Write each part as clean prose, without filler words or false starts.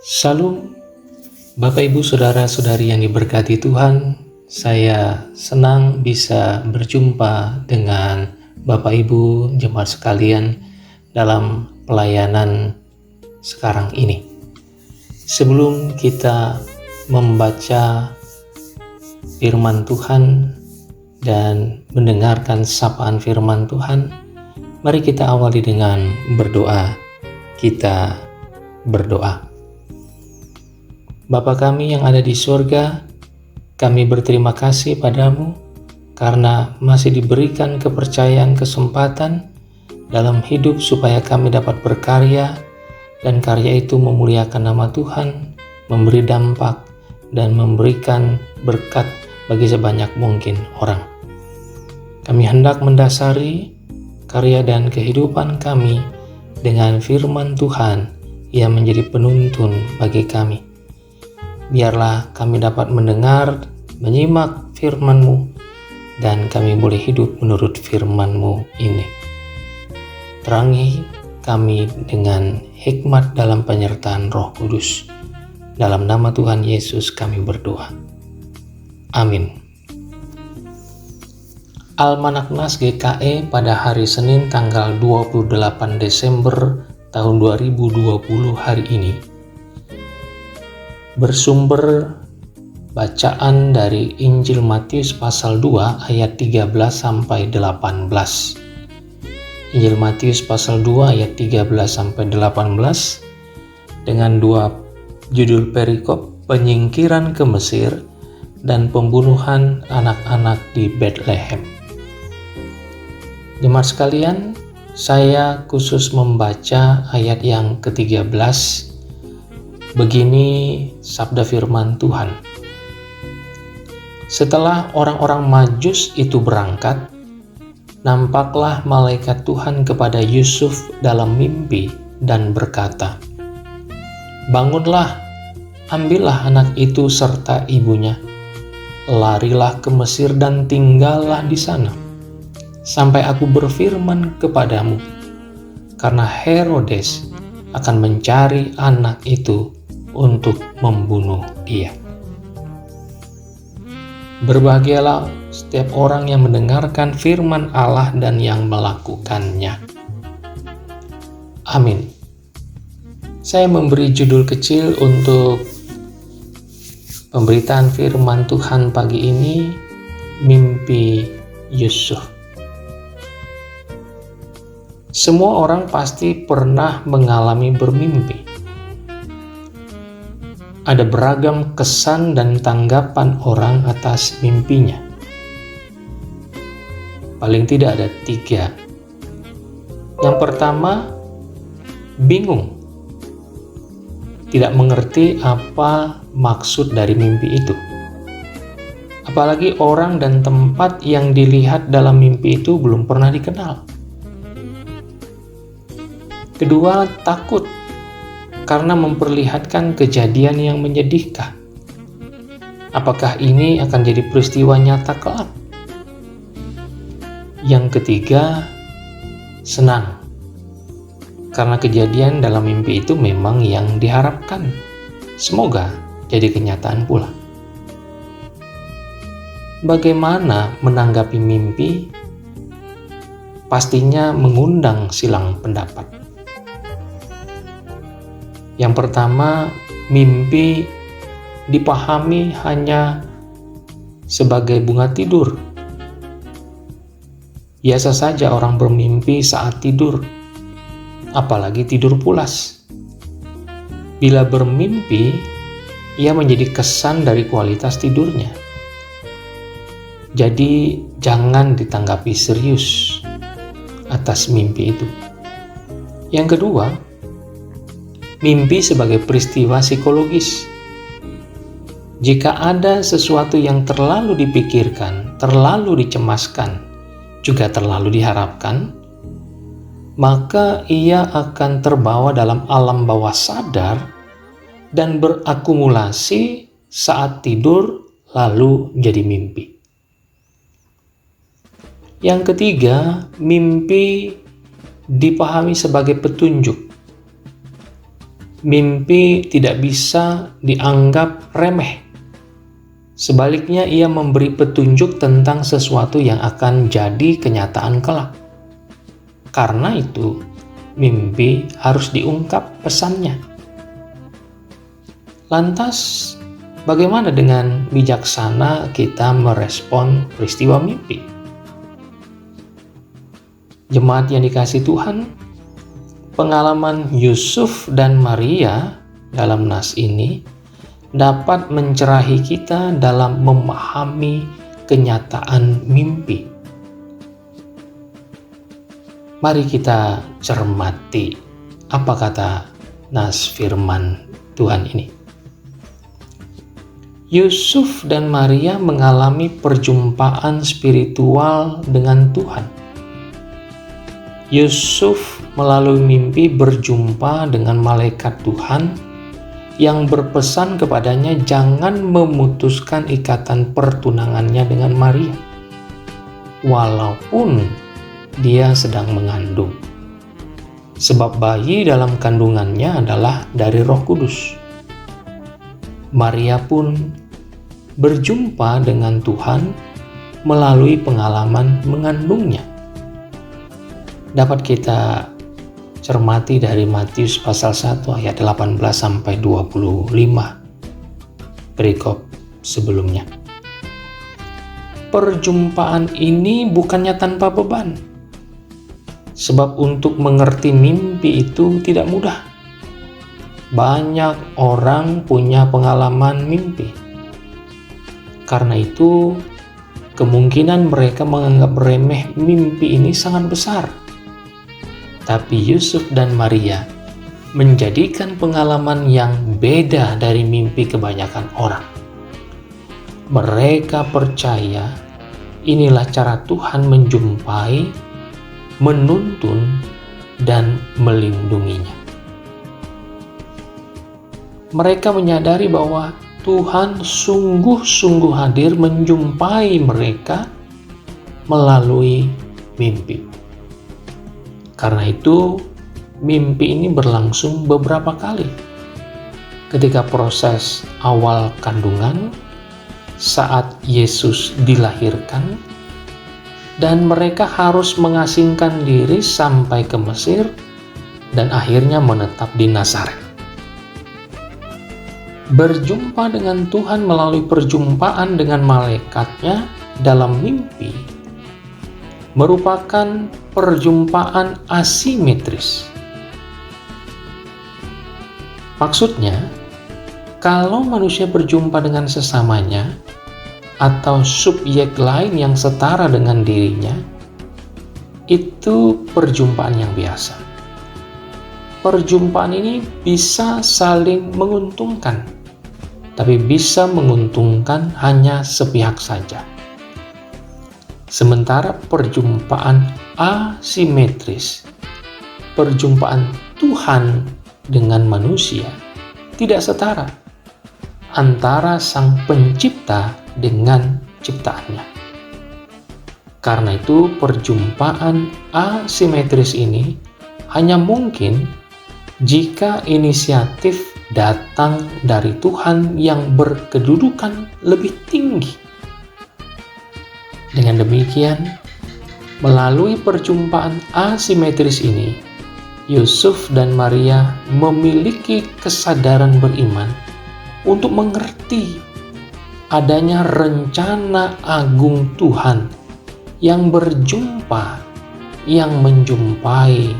Salam, Bapak Ibu Saudara-saudari yang diberkati Tuhan. Saya senang bisa berjumpa dengan Bapak Ibu jemaat sekalian dalam pelayanan sekarang ini. Sebelum kita membaca firman Tuhan dan mendengarkan sapaan firman Tuhan, mari kita awali dengan berdoa. Kita berdoa. Bapa kami yang ada di surga, kami berterima kasih padamu karena masih diberikan kepercayaan kesempatan dalam hidup supaya kami dapat berkarya, dan karya itu memuliakan nama Tuhan, memberi dampak, dan memberikan berkat bagi sebanyak mungkin orang. Kami hendak mendasari karya dan kehidupan kami dengan firman Tuhan yang menjadi penuntun bagi kami. Biarlah kami dapat mendengar, menyimak firman-Mu, dan kami boleh hidup menurut firman-Mu ini. Terangi kami dengan hikmat dalam penyertaan Roh Kudus. Dalam nama Tuhan Yesus kami berdoa. Amin. Almanak Nas GKE pada hari Senin tanggal 28 Desember tahun 2020 hari ini bersumber bacaan dari Injil Matius pasal 2 ayat 13 sampai 18. Injil Matius pasal 2 ayat 13 sampai 18 dengan dua judul perikop, penyingkiran ke Mesir dan pembunuhan anak-anak di Bethlehem. Jemaat sekalian, saya khusus membaca ayat yang ke-13. Begini sabda firman Tuhan. Setelah orang-orang Majus itu berangkat, nampaklah malaikat Tuhan kepada Yusuf dalam mimpi dan berkata, "Bangunlah, ambillah anak itu serta ibunya, larilah ke Mesir dan tinggallah di sana, sampai aku berfirman kepadamu, karena Herodes akan mencari anak itu untuk membunuh dia." Berbahagialah setiap orang yang mendengarkan firman Allah dan yang melakukannya. Amin. Saya memberi judul kecil untuk pemberitaan firman Tuhan pagi ini, Mimpi Yusuf. Semua orang pasti pernah mengalami bermimpi. Ada beragam kesan dan tanggapan orang atas mimpinya. Paling tidak ada 3. Yang pertama, bingung. Tidak mengerti apa maksud dari mimpi itu. Apalagi orang dan tempat yang dilihat dalam mimpi itu belum pernah dikenal. Kedua, takut karena memperlihatkan kejadian yang menyedihkan. Apakah ini akan jadi peristiwa nyata kelak? Yang ketiga, senang karena kejadian dalam mimpi itu memang yang diharapkan. Semoga jadi kenyataan pula. Bagaimana menanggapi mimpi? Pastinya mengundang silang pendapat. Yang pertama, mimpi dipahami hanya sebagai bunga tidur. Biasa saja orang bermimpi saat tidur, apalagi tidur pulas. Bila bermimpi, ia menjadi kesan dari kualitas tidurnya. Jadi, jangan ditanggapi serius atas mimpi itu. Yang kedua, mimpi sebagai peristiwa psikologis. Jika ada sesuatu yang terlalu dipikirkan, terlalu dicemaskan, juga terlalu diharapkan, maka ia akan terbawa dalam alam bawah sadar dan berakumulasi saat tidur lalu jadi mimpi. Yang ketiga, mimpi dipahami sebagai petunjuk. mimpi tidak bisa dianggap remeh. Sebaliknya, ia memberi petunjuk tentang sesuatu yang akan jadi kenyataan kelak. Karena itu, mimpi harus diungkap pesannya. Lantas, bagaimana dengan bijaksana kita merespon peristiwa mimpi? Jemaat yang dikasihi Tuhan, pengalaman Yusuf dan Maria dalam nas ini dapat mencerahi kita dalam memahami kenyataan mimpi. Mari kita cermati apa kata nas firman Tuhan ini. Yusuf dan Maria mengalami perjumpaan spiritual dengan Tuhan. Yusuf melalui mimpi berjumpa dengan malaikat Tuhan yang berpesan kepadanya jangan memutuskan ikatan pertunangannya dengan Maria, walaupun dia sedang mengandung, sebab bayi dalam kandungannya adalah dari Roh Kudus. Maria pun berjumpa dengan Tuhan melalui pengalaman mengandungnya. Dapat kita cermati dari Matius pasal 1 ayat 18 sampai 25 perikop sebelumnya. Perjumpaan ini bukannya tanpa beban, sebab untuk mengerti mimpi itu tidak mudah. Banyak orang punya pengalaman mimpi. Karena itu, kemungkinan mereka menganggap remeh mimpi ini sangat besar. Tapi Yusuf dan Maria menjadikan pengalaman yang beda dari mimpi kebanyakan orang. Mereka percaya inilah cara Tuhan menjumpai, menuntun, dan melindunginya. Mereka menyadari bahwa Tuhan sungguh-sungguh hadir menjumpai mereka melalui mimpi. Karena itu, mimpi ini berlangsung beberapa kali. Ketika proses awal kandungan, saat Yesus dilahirkan, dan mereka harus mengasingkan diri sampai ke Mesir, dan akhirnya menetap di Nazaret. Berjumpa dengan Tuhan melalui perjumpaan dengan malaikatnya dalam mimpi merupakan perjumpaan asimetris. Maksudnya, kalau manusia berjumpa dengan sesamanya atau subjek lain yang setara dengan dirinya, itu perjumpaan yang biasa. Perjumpaan ini bisa saling menguntungkan, tapi bisa menguntungkan hanya sepihak saja. Sementara perjumpaan asimetris, perjumpaan Tuhan dengan manusia, tidak setara antara Sang Pencipta dengan ciptaannya. Karena itu, perjumpaan asimetris ini hanya mungkin jika inisiatif datang dari Tuhan yang berkedudukan lebih tinggi. Dengan demikian, melalui perjumpaan asimetris ini, Yusuf dan Maria memiliki kesadaran beriman untuk mengerti adanya rencana agung Tuhan yang berjumpa, yang menjumpai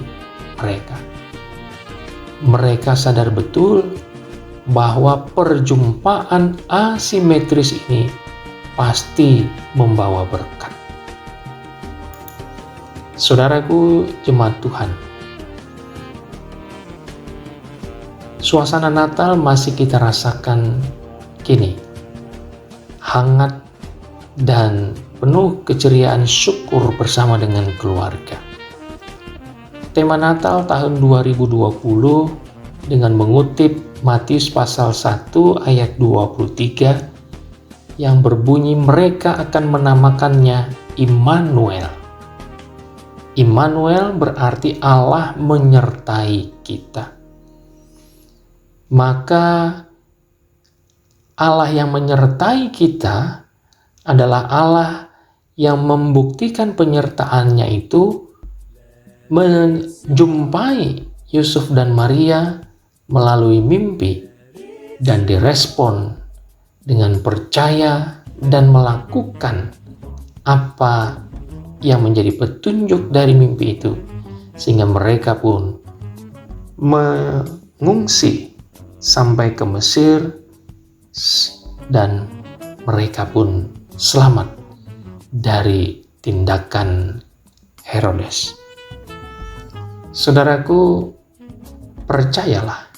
mereka. Mereka sadar betul bahwa perjumpaan asimetris ini pasti membawa berkat. Saudaraku, jemaat Tuhan, suasana Natal masih kita rasakan kini, hangat dan penuh keceriaan syukur bersama dengan keluarga. Tema Natal tahun 2020 dengan mengutip Matius pasal 1 ayat 23 yang berbunyi mereka akan menamakannya Immanuel. Immanuel berarti Allah menyertai kita. maka Allah yang menyertai kita adalah Allah yang membuktikan penyertaannya itu menjumpai Yusuf dan Maria melalui mimpi dan direspon dengan percaya dan melakukan apa yang menjadi petunjuk dari mimpi itu, sehingga mereka pun mengungsi sampai ke Mesir dan mereka pun selamat dari tindakan Herodes. Saudaraku, percayalah,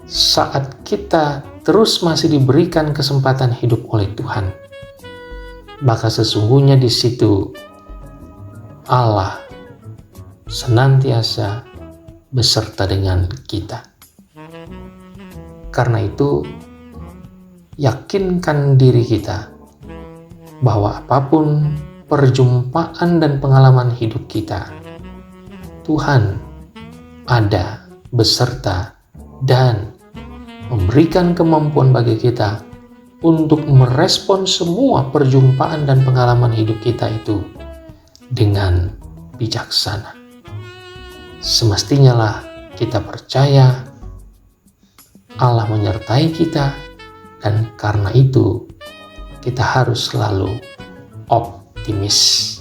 saat kita terus masih diberikan kesempatan hidup oleh Tuhan, maka sesungguhnya di situ Allah senantiasa beserta dengan kita. Karena itu, yakinkan diri kita bahwa apapun perjumpaan dan pengalaman hidup kita, Tuhan ada beserta dan memberikan kemampuan bagi kita untuk merespon semua perjumpaan dan pengalaman hidup kita itu dengan bijaksana. Semestinya lah kita percaya Allah menyertai kita, dan karena itu kita harus selalu optimis.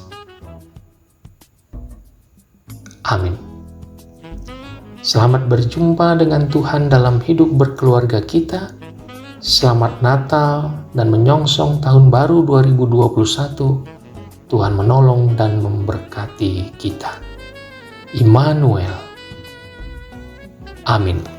Amin. Selamat berjumpa dengan Tuhan dalam hidup berkeluarga kita. Selamat Natal dan menyongsong tahun baru 2021. Tuhan menolong dan memberkati kita. Immanuel. Amin.